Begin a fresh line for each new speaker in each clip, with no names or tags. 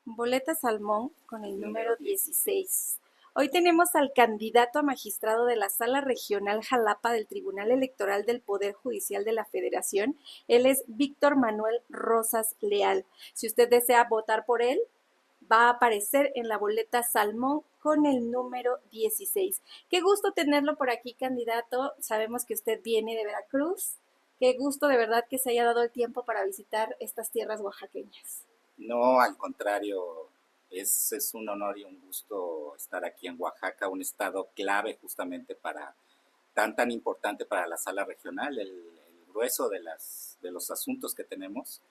Boleta Salmón con el número 16. Hoy tenemos al candidato a magistrado de la Sala Regional Jalapa del Tribunal Electoral del Poder Judicial de la Federación. Él es Víctor Manuel Rosas Leal. Si usted desea votar por él, va a aparecer en la boleta Salmón con el número 16. Qué gusto tenerlo por aquí, candidato. Sabemos que usted viene de Veracruz. Qué gusto de verdad que se haya dado el tiempo para visitar estas tierras oaxaqueñas.
No, al contrario, es un honor y un gusto estar aquí en Oaxaca, un estado clave justamente tan importante para la sala regional. El grueso de los asuntos que tenemos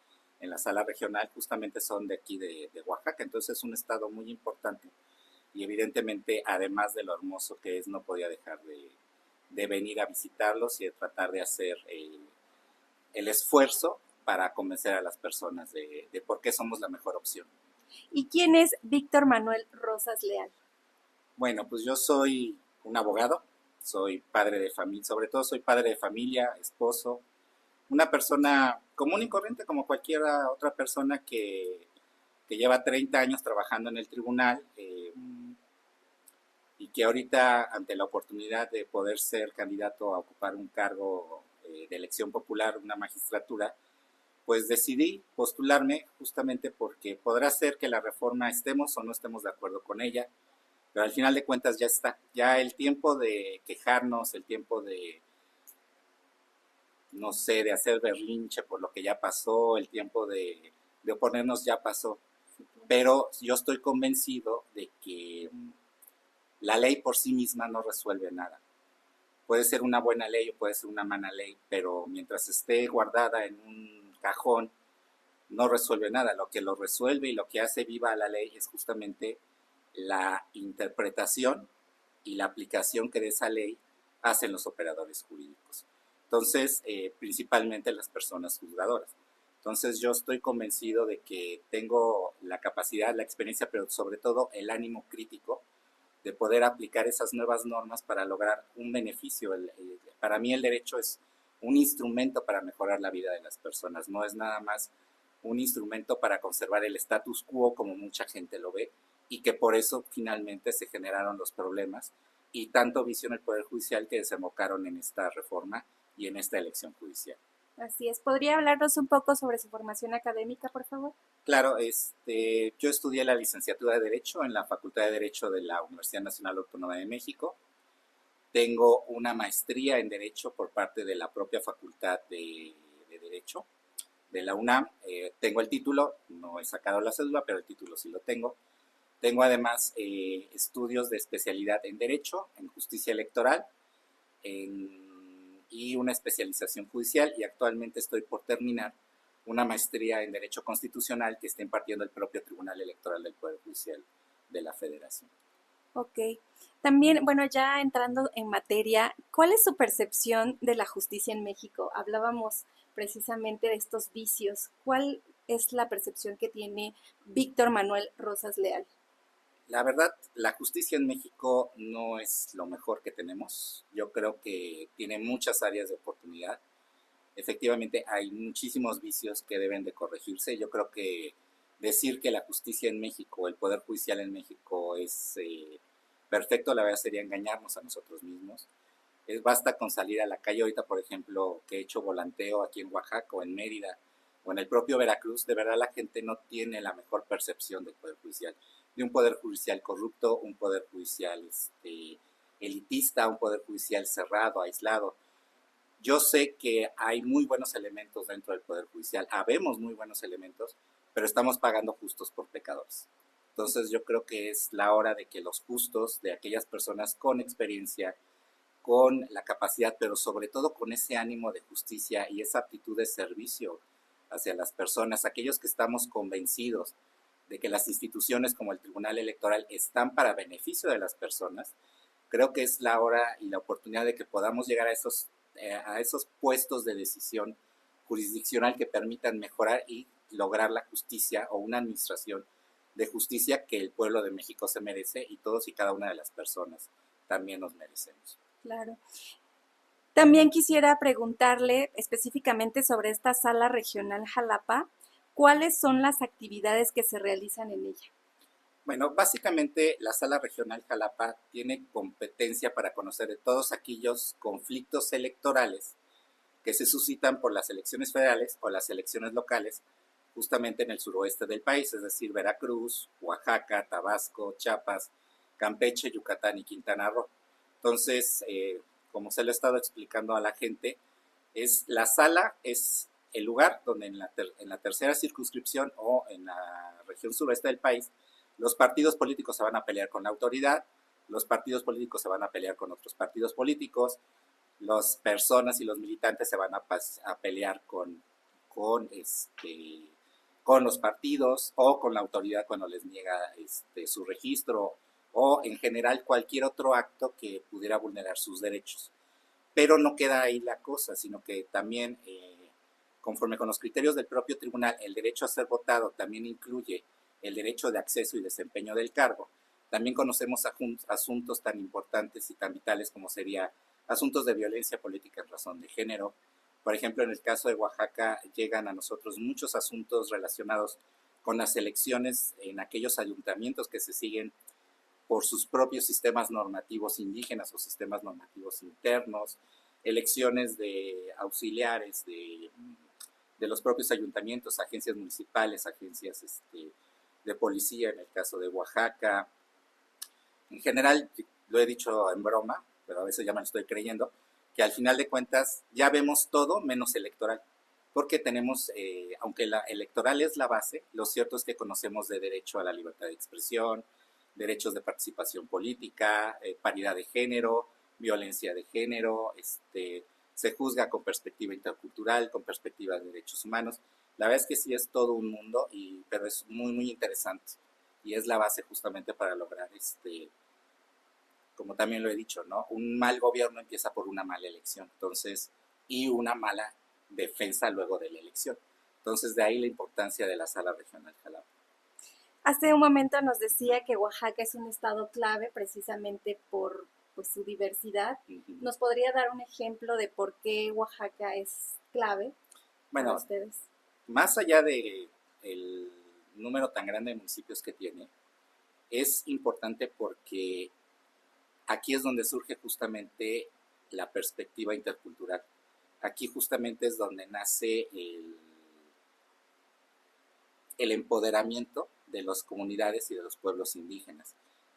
en la sala regional justamente son de aquí de Oaxaca, entonces es un estado muy importante y evidentemente, además de lo hermoso que es, no podía dejar de venir a visitarlos y de tratar de hacer el esfuerzo para convencer a las personas de por qué somos la mejor opción.
¿Y quién es Víctor Manuel Rosas Leal?
Bueno, pues yo soy un abogado, soy padre de familia, sobre todo soy padre de familia, esposo, una persona común y corriente como cualquier otra persona que lleva 30 años trabajando en el tribunal y que ahorita ante la oportunidad de poder ser candidato a ocupar un cargo de elección popular, una magistratura, pues decidí postularme justamente porque podrá ser que la reforma estemos o no estemos de acuerdo con ella, pero al final de cuentas ya está. Ya el tiempo de quejarnos, el tiempo de, no sé, de hacer berrinche por lo que ya pasó, el tiempo de oponernos ya pasó. Pero yo estoy convencido de que la ley por sí misma no resuelve nada. Puede ser una buena ley o puede ser una mala ley, pero mientras esté guardada en un cajón, no resuelve nada. Lo que lo resuelve y lo que hace viva la ley es justamente la interpretación y la aplicación que de esa ley hacen los operadores jurídicos. Entonces, principalmente las personas juzgadoras. Entonces, yo estoy convencido de que tengo la capacidad, la experiencia, pero sobre todo el ánimo crítico de poder aplicar esas nuevas normas para lograr un beneficio. Para mí el derecho es un instrumento para mejorar la vida de las personas, no es nada más un instrumento para conservar el status quo como mucha gente lo ve y que por eso finalmente se generaron los problemas y tanto vicio en el Poder Judicial que desembocaron en esta reforma y en esta elección judicial.
Así es. ¿Podría hablarnos un poco sobre su formación académica, por favor?
Claro, yo estudié la licenciatura de Derecho en la Facultad de Derecho de la Universidad Nacional Autónoma de México. Tengo una maestría en Derecho por parte de la propia Facultad de Derecho de la UNAM. Tengo el título, no he sacado la cédula, pero el título sí lo tengo. Tengo además estudios de especialidad en Derecho, en Justicia Electoral y una especialización judicial y actualmente estoy por terminar una maestría en Derecho Constitucional que está impartiendo el propio Tribunal Electoral del Poder Judicial de la Federación.
Ok. También, bueno, ya entrando en materia, ¿cuál es su percepción de la justicia en México? Hablábamos precisamente de estos vicios. ¿Cuál es la percepción que tiene Víctor Manuel Rosas Leal?
La verdad, la justicia en México no es lo mejor que tenemos. Yo creo que tiene muchas áreas de oportunidad. Efectivamente, hay muchísimos vicios que deben de corregirse. Yo creo que decir que la justicia en México, el Poder Judicial en México es perfecto, la verdad sería engañarnos a nosotros mismos. Basta con salir a la calle ahorita, por ejemplo, que he hecho volanteo aquí en Oaxaca o en Mérida o en el propio Veracruz, de verdad la gente no tiene la mejor percepción del Poder Judicial, de un Poder Judicial corrupto, un Poder Judicial elitista, un Poder Judicial cerrado, aislado. Yo sé que hay muy buenos elementos dentro del Poder Judicial, habemos muy buenos elementos, pero estamos pagando justos por pecadores. Entonces yo creo que es la hora de que los justos, de aquellas personas con experiencia, con la capacidad, pero sobre todo con ese ánimo de justicia y esa actitud de servicio hacia las personas, aquellos que estamos convencidos de que las instituciones como el Tribunal Electoral están para beneficio de las personas, creo que es la hora y la oportunidad de que podamos llegar a esos puestos de decisión jurisdiccional que permitan mejorar y lograr la justicia o una administración de justicia que el pueblo de México se merece y todos y cada una de las personas también nos merecemos.
Claro. También quisiera preguntarle específicamente sobre esta sala regional Jalapa. ¿Cuáles son las actividades que se realizan en ella?
Bueno, básicamente la Sala Regional Jalapa tiene competencia para conocer de todos aquellos conflictos electorales que se suscitan por las elecciones federales o las elecciones locales, justamente en el suroeste del país, es decir, Veracruz, Oaxaca, Tabasco, Chiapas, Campeche, Yucatán y Quintana Roo. Entonces, como se lo he estado explicando a la gente, la sala es el lugar donde en la tercera circunscripción o en la región suroeste del país, los partidos políticos se van a pelear con la autoridad, los partidos políticos se van a pelear con otros partidos políticos, las personas y los militantes se van a pelear con, con los partidos o con la autoridad cuando les niega su registro o en general cualquier otro acto que pudiera vulnerar sus derechos. Pero no queda ahí la cosa, sino que también, conforme con los criterios del propio tribunal, el derecho a ser votado también incluye el derecho de acceso y desempeño del cargo. También conocemos asuntos tan importantes y tan vitales como sería asuntos de violencia política en razón de género. Por ejemplo, en el caso de Oaxaca llegan a nosotros muchos asuntos relacionados con las elecciones en aquellos ayuntamientos que se siguen por sus propios sistemas normativos indígenas o sistemas normativos internos, elecciones de auxiliares de los propios ayuntamientos, agencias municipales, agencias de policía en el caso de Oaxaca. En general, lo he dicho en broma, pero a veces ya me lo estoy creyendo, que al final de cuentas ya vemos todo menos electoral, porque tenemos, aunque la electoral es la base, lo cierto es que conocemos de derecho a la libertad de expresión, derechos de participación política, paridad de género, violencia de género, se juzga con perspectiva intercultural, con perspectiva de derechos humanos. La verdad es que sí es todo un mundo, pero es muy, muy interesante y es la base justamente para lograr, como también lo he dicho, ¿no? Un mal gobierno empieza por una mala elección, entonces, y una mala defensa luego de la elección. Entonces, de ahí la importancia de la Sala Regional Jalapa.
Hace un momento nos decía que Oaxaca es un estado clave precisamente por pues, su diversidad. ¿Nos podría dar un ejemplo de por qué Oaxaca es clave para ustedes?
Más allá de el número tan grande de municipios que tiene, es importante porque aquí es donde surge justamente la perspectiva intercultural. Aquí justamente es donde nace el empoderamiento de las comunidades y de los pueblos indígenas.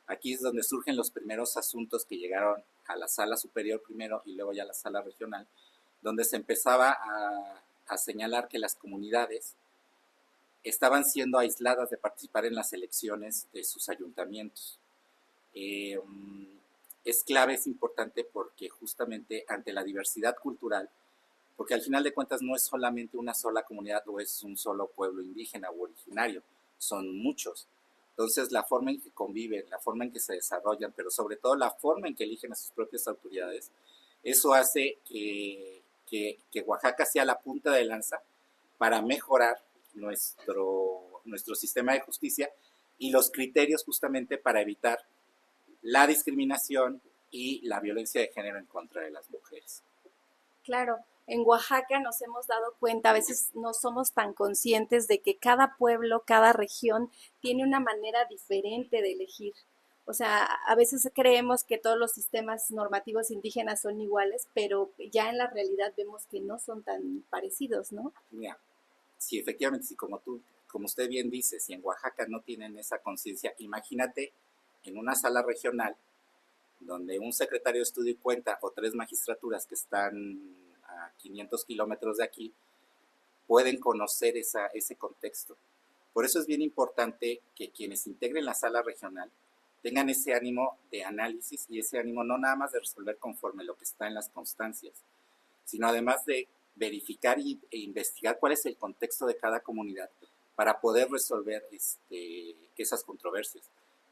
Aquí es donde surgen los primeros asuntos que llegaron a la sala superior primero y luego ya a la sala regional, donde se empezaba a señalar que las comunidades estaban siendo aisladas de participar en las elecciones de sus ayuntamientos. Es clave, es importante porque justamente ante la diversidad cultural, porque al final de cuentas no es solamente una sola comunidad o es un solo pueblo indígena o originario, son muchos. Entonces la forma en que conviven, la forma en que se desarrollan, pero sobre todo la forma en que eligen a sus propias autoridades, eso hace que Oaxaca sea la punta de lanza para mejorar nuestro sistema de justicia y los criterios justamente para evitar la discriminación y la violencia de género en contra de las mujeres.
Claro, en Oaxaca nos hemos dado cuenta, a veces no somos tan conscientes de que cada pueblo, cada región tiene una manera diferente de elegir. O sea, a veces creemos que todos los sistemas normativos indígenas son iguales, pero ya en la realidad vemos que no son tan parecidos, ¿no?
Mira, sí, efectivamente, sí, como usted bien dice, si en Oaxaca no tienen esa conciencia, imagínate en una sala regional donde un secretario de estudio y cuenta o 3 magistraturas que están a 500 kilómetros de aquí pueden conocer ese contexto. Por eso es bien importante que quienes integren la sala regional tengan ese ánimo de análisis y ese ánimo no nada más de resolver conforme lo que está en las constancias, sino además de verificar e investigar cuál es el contexto de cada comunidad para poder resolver esas controversias.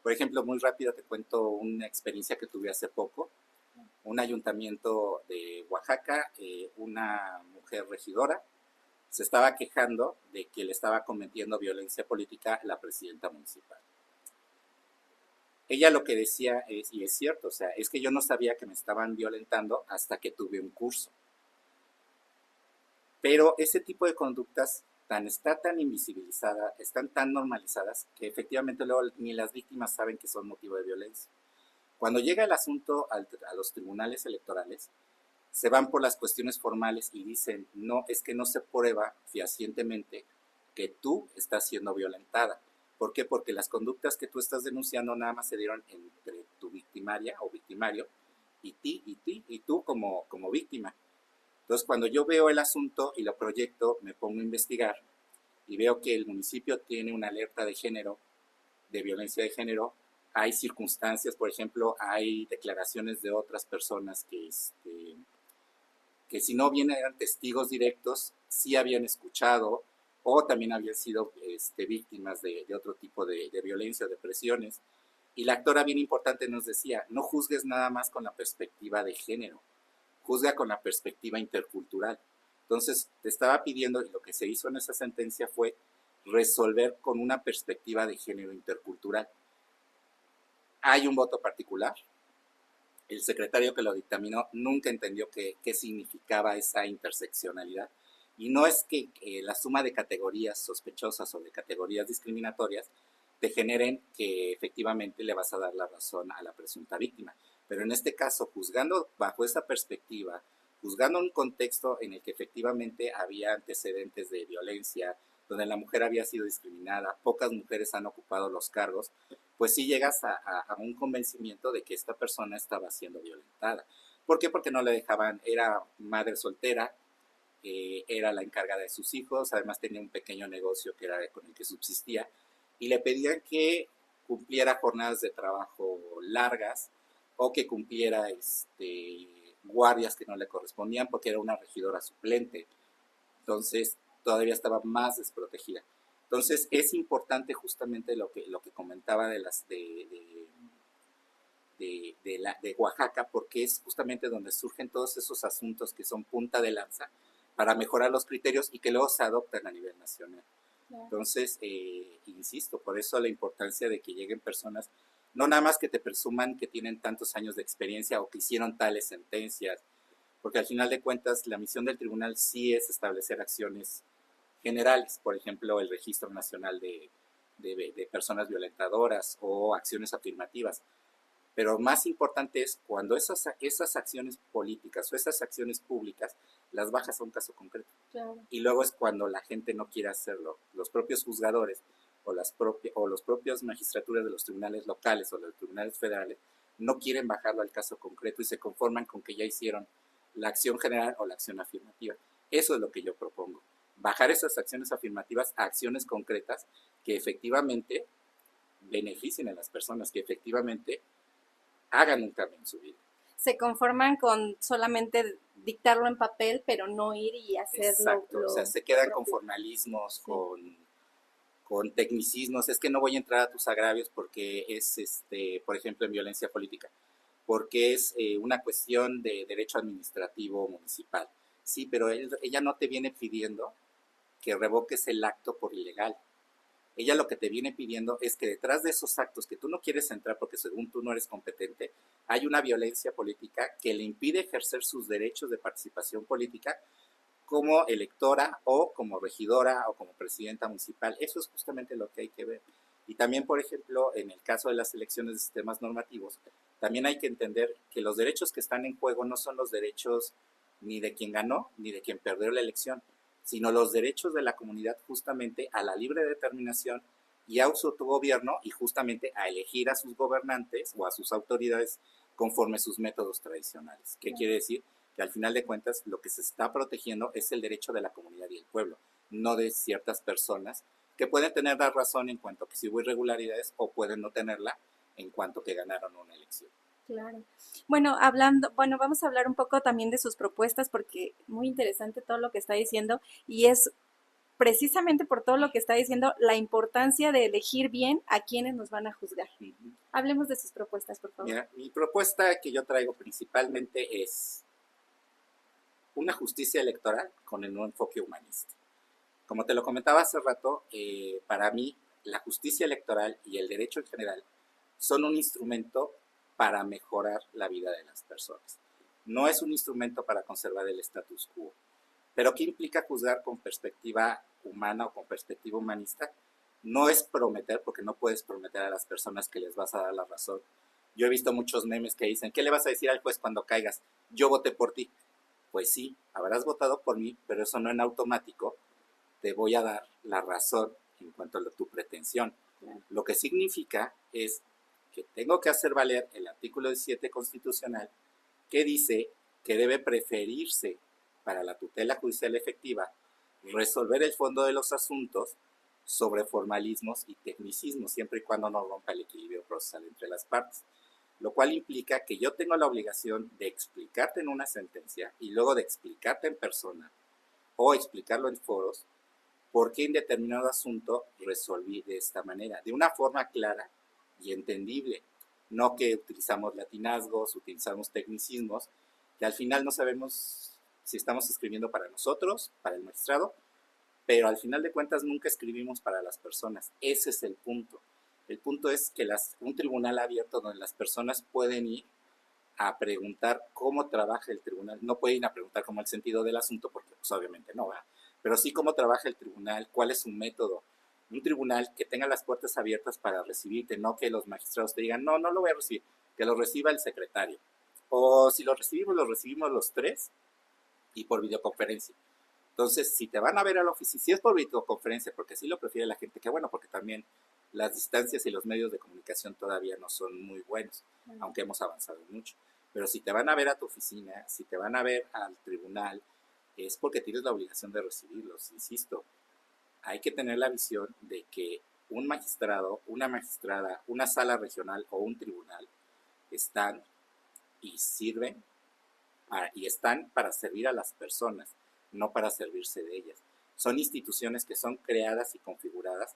Por ejemplo, muy rápido te cuento una experiencia que tuve hace poco. Un ayuntamiento de Oaxaca, una mujer regidora, se estaba quejando de que le estaba cometiendo violencia política la presidenta municipal. Ella lo que decía es, y es cierto, o sea, es que yo no sabía que me estaban violentando hasta que tuve un curso. Pero ese tipo de conductas está tan invisibilizada, están tan normalizadas, que efectivamente luego ni las víctimas saben que son motivo de violencia. Cuando llega el asunto a los tribunales electorales, se van por las cuestiones formales y dicen, no, es que no se prueba fehacientemente que tú estás siendo violentada. ¿Por qué? Porque las conductas que tú estás denunciando nada más se dieron entre tu victimaria o victimario y tú como víctima. Entonces, cuando yo veo el asunto y lo proyecto, me pongo a investigar y veo que el municipio tiene una alerta de género, de violencia de género. Hay circunstancias, por ejemplo, hay declaraciones de otras personas que si no bien eran testigos directos, sí habían escuchado o también habían sido víctimas de otro tipo de violencia o de presiones. Y la actora bien importante nos decía, no juzgues nada más con la perspectiva de género, juzga con la perspectiva intercultural. Entonces, te estaba pidiendo, y lo que se hizo en esa sentencia fue resolver con una perspectiva de género intercultural. Hay un voto particular. El secretario que lo dictaminó nunca entendió qué significaba esa interseccionalidad. Y no es que la suma de categorías sospechosas o de categorías discriminatorias te generen que efectivamente le vas a dar la razón a la presunta víctima. Pero en este caso, juzgando bajo esa perspectiva, juzgando un contexto en el que efectivamente había antecedentes de violencia, donde la mujer había sido discriminada, pocas mujeres han ocupado los cargos, pues sí llegas a un convencimiento de que esta persona estaba siendo violentada. ¿Por qué? Porque no le dejaban, era madre soltera, era la encargada de sus hijos, además tenía un pequeño negocio que era con el que subsistía, y le pedían que cumpliera jornadas de trabajo largas o que cumpliera guardias que no le correspondían porque era una regidora suplente. Entonces todavía estaba más desprotegida. Entonces es importante justamente lo que comentaba de Oaxaca, porque es justamente donde surgen todos esos asuntos que son punta de lanza para mejorar los criterios y que luego se adoptan a nivel nacional. Claro. Entonces, insisto, por eso la importancia de que lleguen personas, no nada más que te presuman que tienen tantos años de experiencia o que hicieron tales sentencias, porque al final de cuentas la misión del tribunal sí es establecer acciones generales, por ejemplo, el Registro Nacional de Personas Violentadoras o acciones afirmativas. Pero más importante es cuando esas acciones políticas o esas acciones públicas las bajas a un caso concreto. Claro. Y luego es cuando la gente no quiere hacerlo. Los propios juzgadores o los propios magistraturas de los tribunales locales o de los tribunales federales no quieren bajarlo al caso concreto y se conforman con que ya hicieron la acción general o la acción afirmativa. Eso es lo que yo propongo. Bajar esas acciones afirmativas a acciones concretas que efectivamente beneficien a las personas, que efectivamente hagan un cambio en su vida.
Se conforman con solamente dictarlo en papel, pero no ir y hacerlo.
Exacto, o sea, se quedan con formalismos, sí, con tecnicismos. Es que no voy a entrar a tus agravios porque es, por ejemplo, en violencia política, porque es una cuestión de derecho administrativo municipal. Sí, pero ella no te viene pidiendo que revoques el acto por ilegal. Ella lo que te viene pidiendo es que detrás de esos actos que tú no quieres entrar porque según tú no eres competente, hay una violencia política que le impide ejercer sus derechos de participación política como electora o como regidora o como presidenta municipal. Eso es justamente lo que hay que ver. Y también, por ejemplo, en el caso de las elecciones de sistemas normativos, también hay que entender que los derechos que están en juego no son los derechos ni de quien ganó ni de quien perdió la elección, sino los derechos de la comunidad justamente a la libre determinación y a su autogobierno y justamente a elegir a sus gobernantes o a sus autoridades conforme sus métodos tradicionales. ¿Qué quiere decir? Que al final de cuentas lo que se está protegiendo es el derecho de la comunidad y el pueblo, no de ciertas personas que pueden tener la razón en cuanto a que si hubo irregularidades o pueden no tenerla en cuanto que ganaron una elección.
Claro. Bueno, vamos a hablar un poco también de sus propuestas porque muy interesante todo lo que está diciendo y es precisamente por todo lo que está diciendo la importancia de elegir bien a quienes nos van a juzgar. Hablemos de sus propuestas, por favor.
Mira, mi propuesta que yo traigo principalmente es una justicia electoral con un enfoque humanista. Como te lo comentaba hace rato, para mí la justicia electoral y el derecho en general son un instrumento para mejorar la vida de las personas. No es un instrumento para conservar el status quo. Pero ¿qué implica juzgar con perspectiva humana o con perspectiva humanista, no es prometer, porque no puedes prometer a las personas que les vas a dar la razón. Yo he visto muchos memes que dicen, ¿qué le vas a decir al juez cuando caigas? Yo voté por ti. Pues sí, habrás votado por mí, pero eso no en automático te voy a dar la razón en cuanto a tu pretensión. Lo que significa es que tengo que hacer valer el artículo 17 constitucional que dice que debe preferirse para la tutela judicial efectiva resolver el fondo de los asuntos sobre formalismos y tecnicismos, siempre y cuando no rompa el equilibrio procesal entre las partes. Lo cual implica que yo tengo la obligación de explicarte en una sentencia y luego de explicarte en persona o explicarlo en foros por qué en determinado asunto resolví de esta manera, de una forma clara y entendible. No que utilizamos latinazgos, utilizamos tecnicismos, que al final no sabemos si estamos escribiendo para nosotros, para el magistrado, pero al final de cuentas nunca escribimos para las personas. Ese es el punto. El punto es que un tribunal abierto donde las personas pueden ir a preguntar cómo trabaja el tribunal. No pueden ir a preguntar cómo el sentido del asunto, porque pues obviamente no va, pero sí cómo trabaja el tribunal, cuál es su método. Un tribunal que tenga las puertas abiertas para recibirte, no que los magistrados te digan, no, no lo voy a recibir, que lo reciba el secretario. O si lo recibimos los tres y por videoconferencia. Entonces, si te van a ver a la oficina, si es por videoconferencia, porque así lo prefiere la gente, que bueno, porque también las distancias y los medios de comunicación todavía no son muy buenos, aunque hemos avanzado mucho. Pero si te van a ver a tu oficina, si te van a ver al tribunal, es porque tienes la obligación de recibirlos. Insisto, hay que tener la visión de que un magistrado, una magistrada, una sala regional o un tribunal están y sirven y están para servir a las personas, no para servirse de ellas. Son instituciones que son creadas y configuradas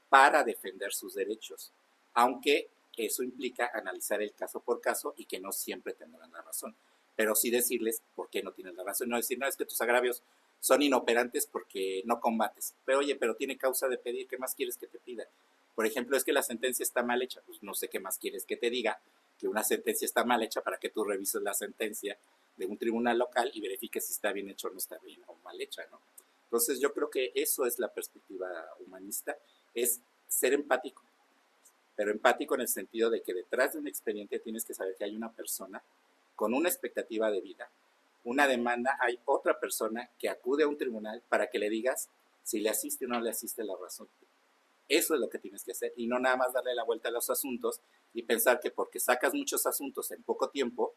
para defender sus derechos, aunque eso implica analizar el caso por caso y que no siempre tendrán la razón, pero sí decirles por qué no tienen la razón, no decir, no, es que tus agravios son inoperantes porque no combates, pero oye, pero tiene causa de pedir, ¿qué más quieres que te pida? Por ejemplo, es que la sentencia está mal hecha, pues no sé qué más quieres que te diga, que una sentencia está mal hecha para que tú revises la sentencia de un tribunal local y verifiques si está bien hecho o no está bien o mal hecha, ¿no? Entonces yo creo que eso es la perspectiva humanista, es ser empático, pero empático en el sentido de que detrás de un expediente tienes que saber que hay una persona con una expectativa de vida, una demanda, hay otra persona que acude a un tribunal para que le digas si le asiste o no le asiste la razón. Eso es lo que tienes que hacer y no nada más darle la vuelta a los asuntos y pensar que porque sacas muchos asuntos en poco tiempo,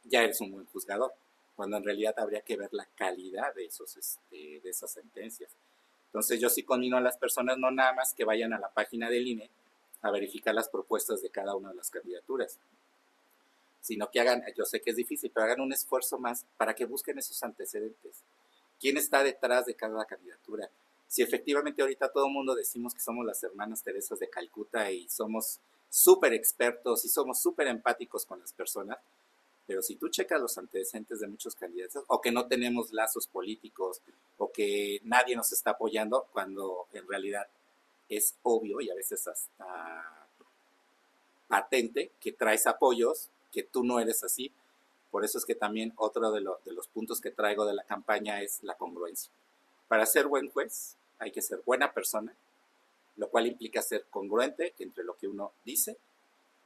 ya eres un buen juzgador, cuando en realidad habría que ver la calidad de esas sentencias. Entonces yo sí conmino a las personas no nada más que vayan a la página del INE a verificar las propuestas de cada una de las candidaturas, sino que hagan, yo sé que es difícil, pero hagan un esfuerzo más para que busquen esos antecedentes. ¿Quién está detrás de cada candidatura? Si efectivamente ahorita todo el mundo decimos que somos las hermanas Teresas de Calcuta y somos súper expertos y somos súper empáticos con las personas, pero si tú checas los antecedentes de muchos candidatos, o que no tenemos lazos políticos, o que nadie nos está apoyando, cuando en realidad es obvio y a veces hasta patente que traes apoyos, que tú no eres así. Por eso es que también otro de los puntos que traigo de la campaña es la congruencia. Para ser buen juez hay que ser buena persona, lo cual implica ser congruente entre lo que uno dice,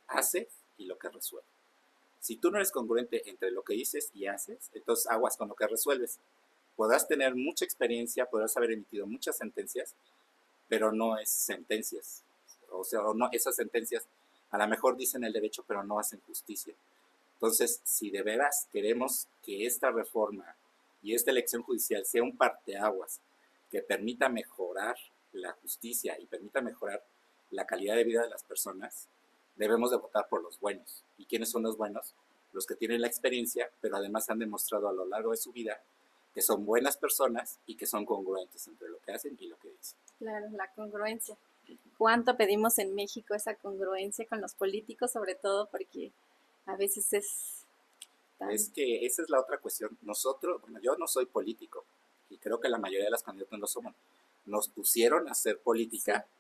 hace y lo que resuelve. Si tú no eres congruente entre lo que dices y haces, entonces aguas con lo que resuelves. Podrás tener mucha experiencia, podrás haber emitido muchas sentencias, pero no es sentencias. O sea, no, esas sentencias a lo mejor dicen el derecho, pero no hacen justicia. Entonces, si de veras queremos que esta reforma y esta elección judicial sea un parteaguas que permita mejorar la justicia y permita mejorar la calidad de vida de las personas, debemos de votar por los buenos. ¿Y quiénes son los buenos? Los que tienen la experiencia, pero además han demostrado a lo largo de su vida que son buenas personas y que son congruentes entre lo que hacen y lo que dicen.
Claro, la congruencia. ¿Cuánto pedimos en México esa congruencia con los políticos, sobre todo porque a veces es tan...
Es que esa es la otra cuestión. Nosotros, bueno, yo no soy político y creo que la mayoría de las candidatas no lo somos. Nos pusieron a hacer política, sí,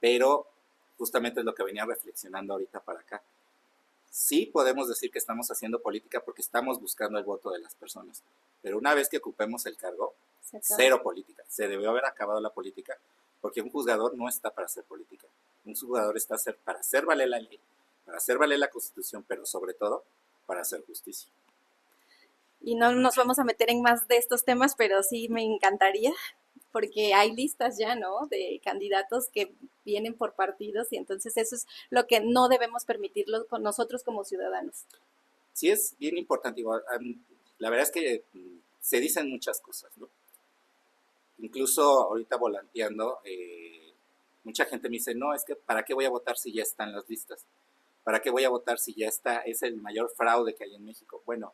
pero justamente es lo que venía reflexionando ahorita para acá. Sí podemos decir que estamos haciendo política porque estamos buscando el voto de las personas, pero una vez que ocupemos el cargo, Cero política. Se debió haber acabado la política, porque un juzgador no está para hacer política. Un juzgador está para hacer valer la ley, para hacer valer la Constitución, pero sobre todo para hacer justicia.
Y no nos vamos a meter en más de estos temas, pero sí me encantaría, porque hay listas ya, ¿no? De candidatos que vienen por partidos y entonces eso es lo que no debemos permitirlo con nosotros como ciudadanos.
Sí, es bien importante. Igual, la verdad es que se dicen muchas cosas, ¿no? Incluso ahorita volanteando, mucha gente me dice, no, es que ¿para qué voy a votar si ya están las listas? ¿Para qué voy a votar si ya está? Es el mayor fraude que hay en México. Bueno,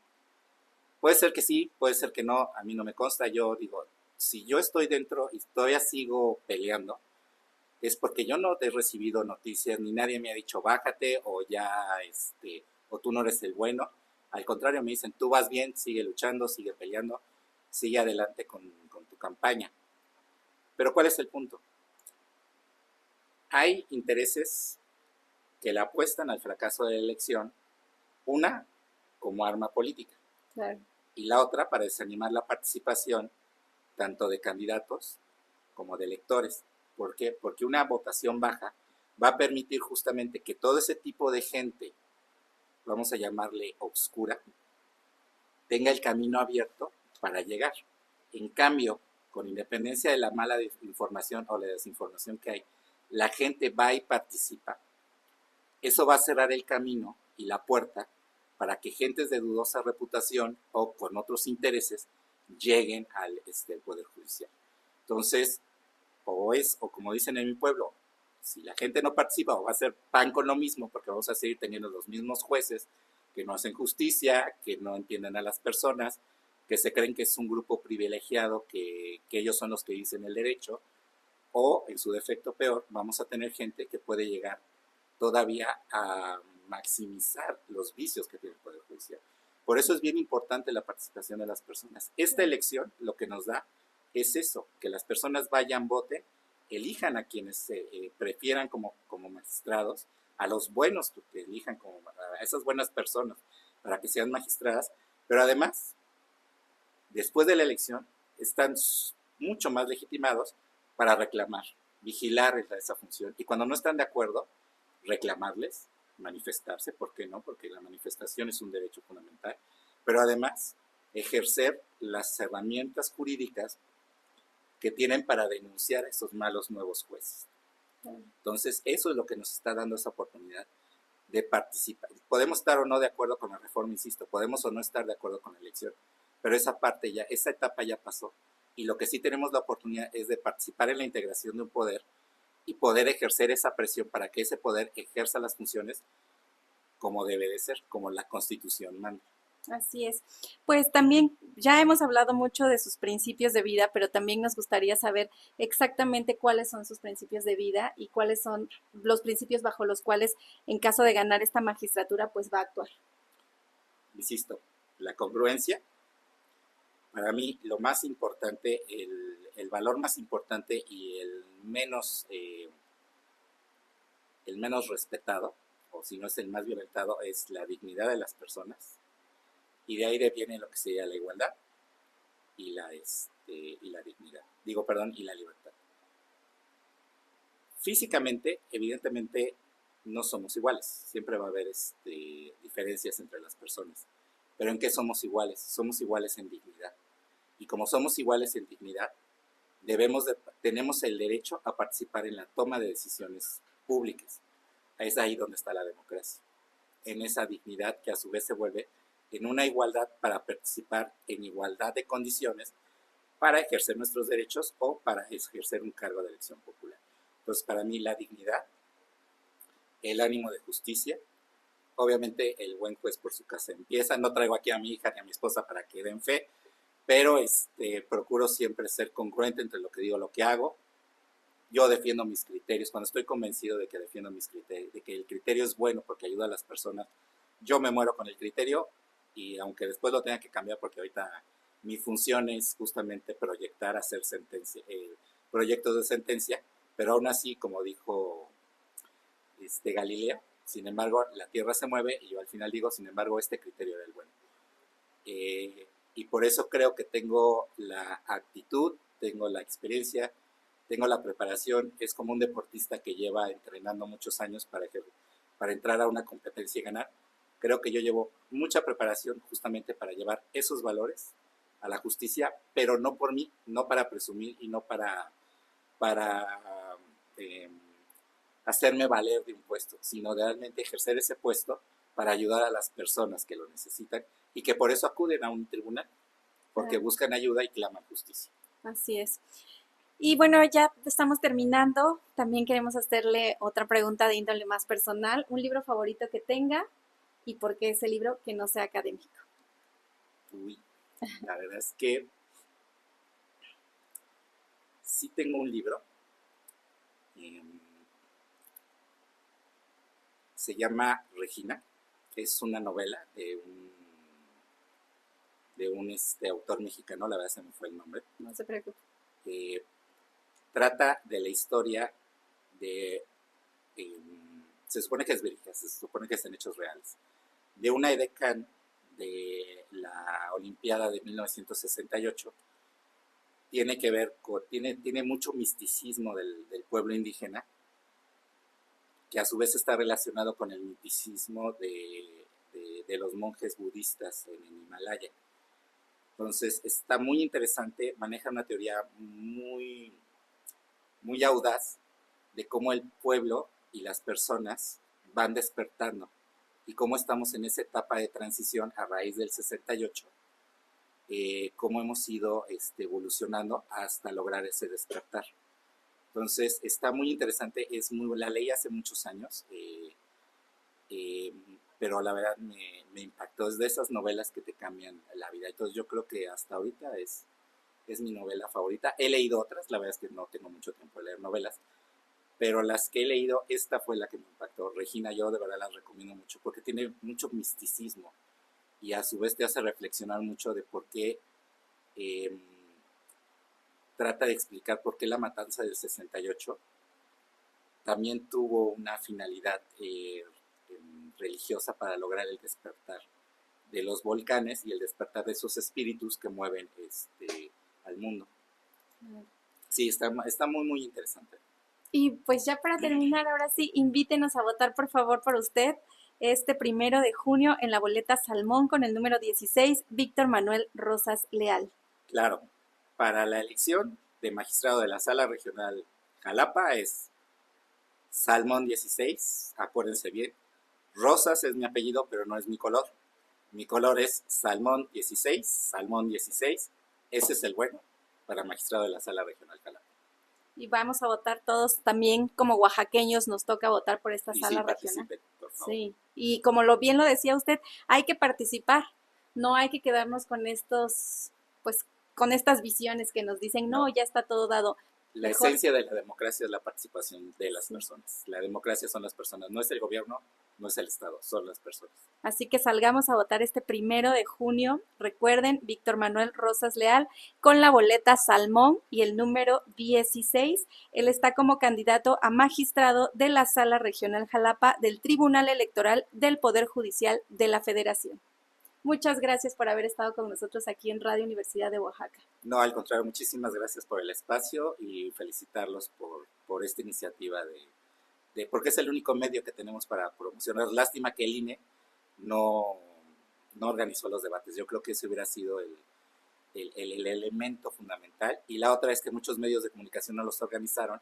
puede ser que sí, puede ser que no, a mí no me consta. Yo digo, si yo estoy dentro y todavía sigo peleando, es porque yo no he recibido noticias, ni nadie me ha dicho bájate o ya, o tú no eres el bueno. Al contrario, me dicen, tú vas bien, sigue luchando, sigue peleando, sigue adelante con tu campaña. Pero ¿cuál es el punto? Hay intereses que le apuestan al fracaso de la elección, una como arma política,
Claro.
y la otra para desanimar la participación tanto de candidatos como de electores. ¿Por qué? Porque una votación baja va a permitir justamente que todo ese tipo de gente, vamos a llamarle obscura, tenga el camino abierto para llegar. En cambio, con independencia de la mala información o la desinformación que hay, la gente va y participa. Eso va a cerrar el camino y la puerta para que gentes de dudosa reputación o con otros intereses lleguen al Poder Judicial. Entonces, o como dicen en mi pueblo, si la gente no participa, o va a ser pan con lo mismo, porque vamos a seguir teniendo los mismos jueces que no hacen justicia, que no entienden a las personas, que se creen que es un grupo privilegiado, que ellos son los que dicen el derecho, o en su defecto peor, vamos a tener gente que puede llegar todavía a maximizar los vicios que tiene el Poder Judicial. Por eso es bien importante la participación de las personas. Esta elección lo que nos da es eso, que las personas vayan, voten, elijan a quienes se prefieran como magistrados, a los buenos que elijan como a esas buenas personas para que sean magistradas, pero además, después de la elección, están mucho más legitimados para reclamar, vigilar esa función, y cuando no están de acuerdo, reclamarles, manifestarse, ¿por qué no? Porque la manifestación es un derecho fundamental, pero además ejercer las herramientas jurídicas que tienen para denunciar a esos malos nuevos jueces. Entonces, eso es lo que nos está dando esa oportunidad de participar. Podemos estar o no de acuerdo con la reforma, insisto, podemos o no estar de acuerdo con la elección, pero esa parte ya, esa etapa ya pasó. Y lo que sí tenemos la oportunidad es de participar en la integración de un poder y poder ejercer esa presión para que ese poder ejerza las funciones como debe de ser, como la Constitución manda.
Así es. Pues también ya hemos hablado mucho de sus principios de vida, pero también nos gustaría saber exactamente cuáles son sus principios de vida y cuáles son los principios bajo los cuales, en caso de ganar esta magistratura, pues va a actuar.
Insisto, la congruencia, para mí lo más importante, el valor más importante y el menos respetado, o si no es el más violentado, es la dignidad de las personas. Y de ahí viene lo que sería la igualdad y la dignidad. Y la libertad. Físicamente, evidentemente, no somos iguales. Siempre va a haber diferencias entre las personas. Pero ¿en qué somos iguales? Somos iguales en dignidad. Y como somos iguales en dignidad, tenemos el derecho a participar en la toma de decisiones públicas. Es ahí donde está la democracia. En esa dignidad que a su vez se vuelve en una igualdad para participar en igualdad de condiciones para ejercer nuestros derechos o para ejercer un cargo de elección popular. Entonces, para mí la dignidad, el ánimo de justicia, obviamente el buen juez por su casa empieza. No traigo aquí a mi hija ni a mi esposa para que den fe, pero procuro siempre ser congruente entre lo que digo y lo que hago. Yo defiendo mis criterios, cuando estoy convencido de que defiendo mis criterios, de que el criterio es bueno porque ayuda a las personas, yo me muero con el criterio, y aunque después lo tenga que cambiar porque ahorita mi función es justamente proyectar, hacer proyectos de sentencia, pero aún así, como dijo Galileo, sin embargo, la Tierra se mueve y yo al final digo, sin embargo, este criterio era el bueno. y por eso creo que tengo la actitud, tengo la experiencia, tengo la preparación. Es como un deportista que lleva entrenando muchos años para entrar a una competencia y ganar. Creo que yo llevo mucha preparación justamente para llevar esos valores a la justicia, pero no por mí, no para presumir y no para eh, hacerme valer de un puesto, sino realmente ejercer ese puesto para ayudar a las personas que lo necesitan y que por eso acuden a un tribunal, porque buscan ayuda y claman justicia.
Así es. Y bueno, ya estamos terminando. También queremos hacerle otra pregunta de índole más personal. ¿Un libro favorito que tenga y por qué ese libro que no sea académico?
Uy, la verdad es que sí tengo un libro. Se llama Regina. Es una novela de un autor mexicano, la verdad se me fue el nombre.
No se preocupe.
Trata de la historia de, se supone que es verídica, se supone que es en hechos reales, de una edecán de la Olimpiada de 1968. Tiene que ver con, tiene mucho misticismo del pueblo indígena, que a su vez está relacionado con el misticismo de los monjes budistas en el Himalaya. Entonces está muy interesante, maneja una teoría muy audaz de cómo el pueblo y las personas van despertando y cómo estamos en esa etapa de transición a raíz del 68, cómo hemos ido evolucionando hasta lograr ese despertar. Entonces está muy interesante, la leí hace muchos años, pero la verdad me impactó. Es de esas novelas que te cambian la vida. Entonces yo creo que hasta ahorita es mi novela favorita. He leído otras, la verdad es que no tengo mucho tiempo de leer novelas, pero las que he leído, esta fue la que me impactó. Regina, yo de verdad las recomiendo mucho porque tiene mucho misticismo y a su vez te hace reflexionar mucho de por qué, trata de explicar por qué la matanza del 68 también tuvo una finalidad religiosa para lograr el despertar de los volcanes y el despertar de esos espíritus que mueven al mundo. Sí, está muy interesante.
Y pues ya para terminar, ahora sí, invítenos a votar por favor por usted este 1 de junio en la boleta Salmón con el número 16, Víctor Manuel Rosas Leal.
Claro, para la elección de magistrado de la Sala Regional Jalapa es Salmón 16, acuérdense bien. Rosas es mi apellido, pero no es mi color. Mi color es Salmón 16, Salmón 16. Ese es el bueno para magistrado de la Sala Regional Jalapa.
Y vamos a votar todos también como oaxaqueños, nos toca votar por esta sala regional.
Por favor.
Sí, y como bien lo decía usted, hay que participar, no hay que quedarnos con con estas visiones que nos dicen, no, ya está todo dado.
La esencia de la democracia es la participación de las personas. La democracia son las personas, no es el gobierno, no es el Estado, son las personas.
Así que salgamos a votar este 1 de junio. Recuerden, Víctor Manuel Rosas Leal con la boleta Salmón y el número 16. Él está como candidato a magistrado de la Sala Regional Jalapa del Tribunal Electoral del Poder Judicial de la Federación. Muchas gracias por haber estado con nosotros aquí en Radio Universidad de Oaxaca.
No, al contrario, muchísimas gracias por el espacio y felicitarlos por esta iniciativa porque es el único medio que tenemos para promocionar. Lástima que el INE no organizó los debates. Yo creo que ese hubiera sido el elemento fundamental. Y la otra es que muchos medios de comunicación no los organizaron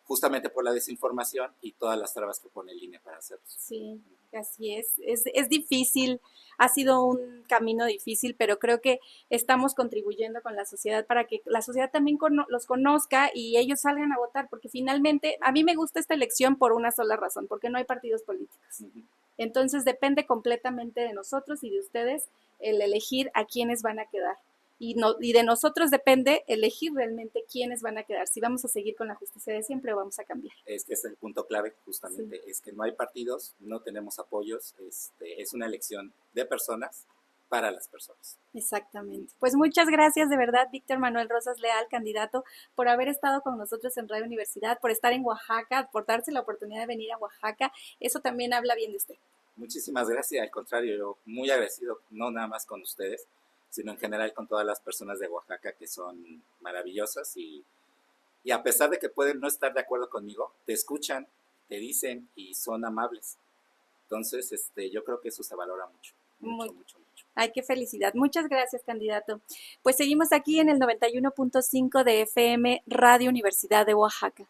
justamente por la desinformación y todas las trabas que pone el INE para hacerlo.
Sí, así es. Es difícil, ha sido un camino difícil, pero creo que estamos contribuyendo con la sociedad para que la sociedad también los conozca y ellos salgan a votar, porque finalmente a mí me gusta esta elección por una sola razón, porque no hay partidos políticos. Entonces depende completamente de nosotros y de ustedes el elegir a quiénes van a quedar. Y de nosotros depende elegir realmente quiénes van a quedar, si vamos a seguir con la justicia de siempre o vamos a cambiar.
Es que es el punto clave, justamente, sí. Es que no hay partidos, no tenemos apoyos, es una elección de personas para las personas.
Exactamente. Pues muchas gracias de verdad, Víctor Manuel Rosas Leal, candidato, por haber estado con nosotros en Radio Universidad, por estar en Oaxaca, por darse la oportunidad de venir a Oaxaca. Eso también habla bien de usted.
Muchísimas gracias, al contrario, yo muy agradecido, no nada más con ustedes, sino en general con todas las personas de Oaxaca que son maravillosas y a pesar de que pueden no estar de acuerdo conmigo, te escuchan, te dicen y son amables. Entonces, yo creo que eso se valora mucho,
Muy,
mucho, mucho, mucho.
ay, qué felicidad. Muchas gracias, candidato. Pues seguimos aquí en el 91.5 de FM Radio Universidad de Oaxaca.